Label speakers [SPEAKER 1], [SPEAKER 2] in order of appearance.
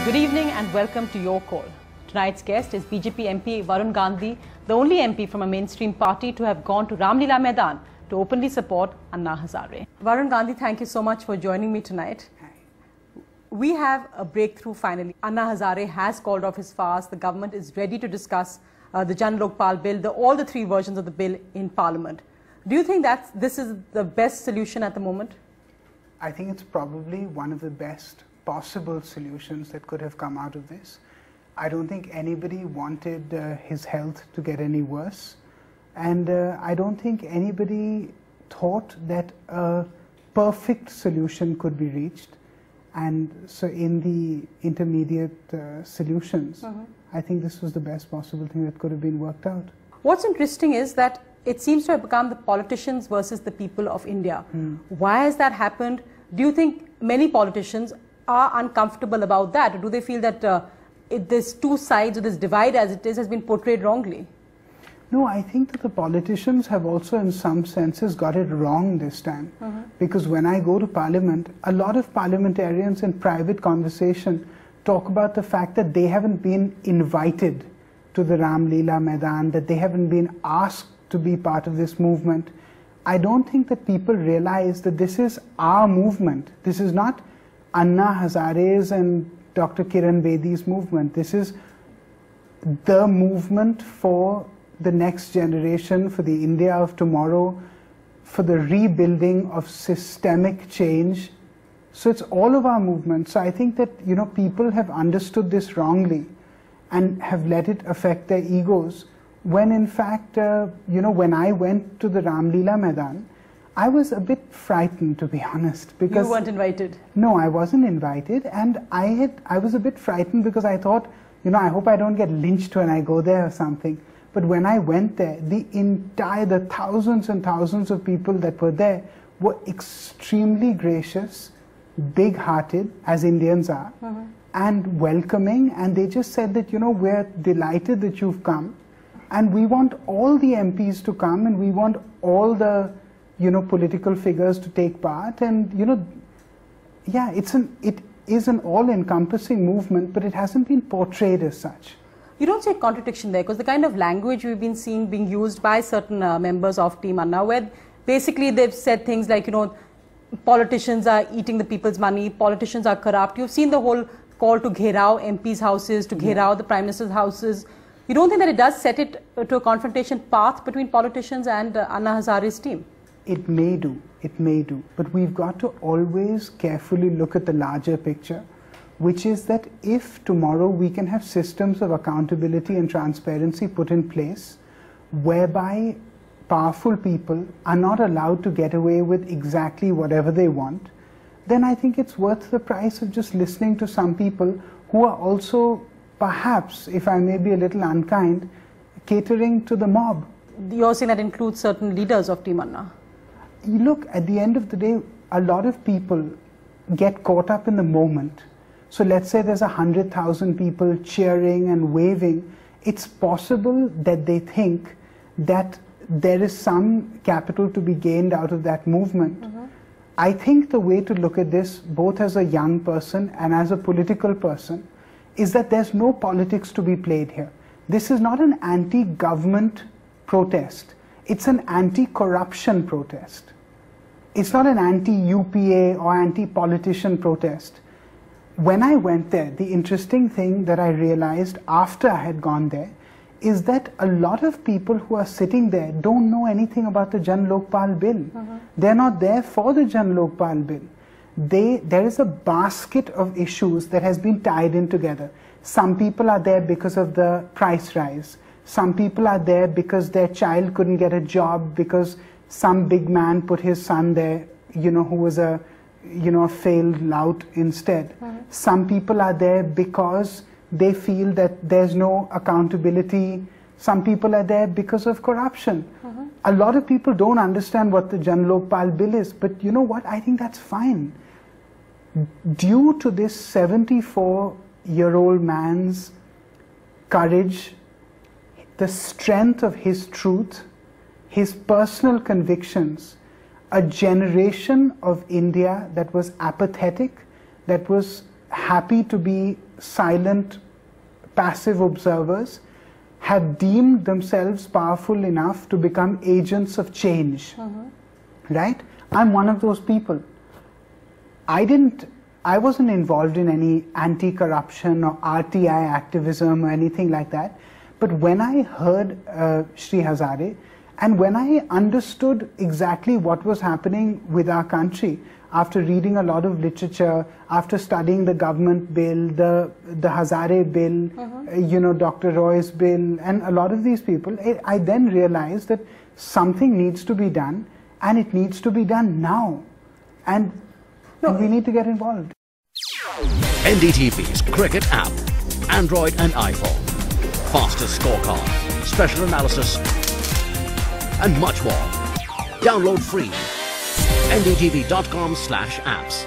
[SPEAKER 1] Good evening and welcome to Your Call. Tonight's guest is BJP MP Varun Gandhi, the only MP from a mainstream party to have gone to Ramlila Maidan to openly support Anna Hazare. Varun Gandhi, thank you so much for joining me tonight. We have a breakthrough finally. Anna Hazare has called off his fast. The government is ready to discuss the Jan Lokpal bill, all the three versions of the bill in Parliament. Do you think that this is the best solution at the moment?
[SPEAKER 2] I think it's probably one of the best possible solutions that could have come out of this. I don't think anybody wanted his health to get any worse, and I don't think anybody thought that a perfect solution could be reached. And so in the intermediate solutions, I think this was the best possible thing that could have been worked out.
[SPEAKER 1] What's interesting is that it seems to have become the politicians versus the people of India. Why has that happened? Do you think many politicians are uncomfortable about that? Or do they feel that this two sides, or this divide as it is, has been portrayed wrongly?
[SPEAKER 2] No, I think that the politicians have also in some senses got it wrong this time. Because when I go to Parliament, a lot of parliamentarians in private conversation talk about the fact that they haven't been invited to the Ramlila Maidan, that they haven't been asked to be part of this movement. I don't think that people realize that this is our movement. This is not Anna Hazare's and Dr. Kiran Bedi's movement. This is the movement for the next generation, for the India of tomorrow, for the rebuilding of systemic change. So it's all of our movement. So I think that, you know, people have understood this wrongly and have let it affect their egos, when in fact, you know, when I went to the Ramlila Maidan, I was a bit frightened, to be honest, because
[SPEAKER 1] you weren't invited.
[SPEAKER 2] No, I wasn't invited, and I was a bit frightened because I thought, you know, I hope I don't get lynched when I go there or something. But when I went there, the thousands and thousands of people that were there were extremely gracious, big-hearted, as Indians are, and welcoming, and they just said that, you know, we're delighted that you've come, and we want all the MPs to come, and we want all the, you know, political figures to take part. And, you know, yeah, it is an all-encompassing movement, but it hasn't been portrayed as such.
[SPEAKER 1] You don't see a contradiction there, because the kind of language we've been seeing being used by certain members of Team Anna, where basically they've said things like, you know, politicians are eating the people's money, politicians are corrupt. You've seen the whole call to gherao MPs' houses, to gherao the Prime Minister's houses. You don't think that it does set it to a confrontation path between politicians and Anna Hazare's team?
[SPEAKER 2] It may do, but we've got to always carefully look at the larger picture, which is that if tomorrow we can have systems of accountability and transparency put in place, whereby powerful people are not allowed to get away with exactly whatever they want, then I think it's worth the price of just listening to some people who are also, perhaps, if I may be a little unkind, catering to the mob.
[SPEAKER 1] You're saying that includes certain leaders of Team Anna?
[SPEAKER 2] Look, at the end of the day, a lot of people get caught up in the moment. So let's say there's 100,000 people cheering and waving. It's possible that they think that there is some capital to be gained out of that movement. I think the way to look at this, both as a young person and as a political person, is that there's no politics to be played here. This is not an anti-government protest. It's an anti-corruption protest. It's not an anti-UPA or anti-politician protest. When I went there, the interesting thing that I realized after I had gone there is that a lot of people who are sitting there don't know anything about the Jan Lokpal bill. They're not there for the Jan Lokpal bill. There is a basket of issues that has been tied in together. Some people are there because of the price rise. Some people are there because their child couldn't get a job because some big man put his son there, you know, who was a, you know, a failed lout instead. Some people are there because they feel that there's no accountability. Some people are there because of corruption. A lot of people don't understand what the Jan Lokpal bill is, but you know what? I think that's fine. Due to this 74-year-old man's courage, the strength of his truth, his personal convictions, a generation of India that was apathetic, that was happy to be silent, passive observers, have deemed themselves powerful enough to become agents of change. Right? I'm one of those people. I wasn't involved in any anti-corruption or RTI activism or anything like that. But when I heard Shri Hazare, and when I understood exactly what was happening with our country, after reading a lot of literature, after studying the government bill, the Hazare bill, Dr. Roy's bill, and a lot of these people, I then realized that something needs to be done, and it needs to be done now. And we need to get involved.
[SPEAKER 3] NDTV's cricket app, Android and iPhone, fastest scorecard, special analysis, and much more. Download free. ndtv.com/apps.